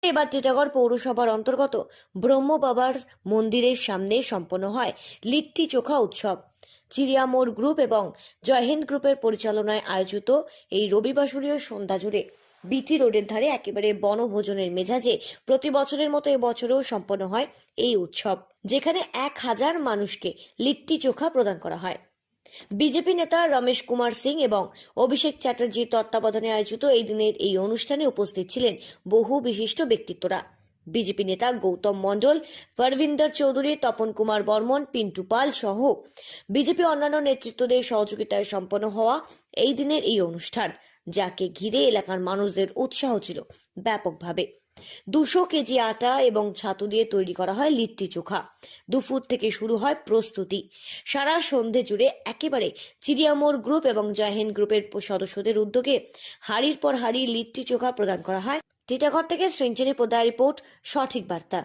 এবার টিটাগড় পৌরসভার অন্তর্গত ব্রহ্ম বাবার মন্দিরের সামনে সম্পন্ন হয় লিট্টি চোখা উৎসব। চিড়িয়ামোড় গ্রুপ এবং জয়হিন্দ গ্রুপের পরিচালনায় আয়োজিত এই রবিবাসরীয় সন্ধ্যা জুড়ে বিটি রোডের ধারে একেবারে বনভোজনের মেজাজে প্রতি বছরের মতো এবছরেও সম্পন্ন হয় এই উৎসব, যেখানে 1000 মানুষকে লিট্টি চোখা প্রদান করা হয়। বিজেপি নেতা রমেশ কুমার সিং এবং অভিষেক চ্যাটার্জির তত্ত্বাবধানে আয়োজিত এই দিনের এই অনুষ্ঠানে উপস্থিত ছিলেন বহু বিশিষ্ট ব্যক্তিত্বরা। বিজেপি নেতা গৌতম মণ্ডল, পরবিন্দর চৌধুরী, তপন কুমার বর্মন, পিন্টু পাল সহ বিজেপি অন্যান্য নেতৃত্বদের সহযোগিতায় সম্পন্ন হওয়া এই দিনের এই অনুষ্ঠান, যাকে ঘিরে এলাকার মানুষদের উৎসাহ ছিল ব্যাপকভাবে। 200 কেজি আটা এবং ছাতু দিয়ে তৈরি করা হয় লিট্টি চোখা। দুপুর থেকে শুরু হয় প্রস্তুতি। সারা সন্ধে জুড়ে একেবারে চিড়িয়ামোড় গ্রুপ এবং জয়হিন্দ গ্রুপের সদস্যদের উদ্যোগে হাড়ির পর হাড়ি লিট্টি চোখা প্রদান করা হয়। টিটাগড় থেকে সৃঞ্জনী পোদ্দার রিপোর্ট, সঠিক বার্তা।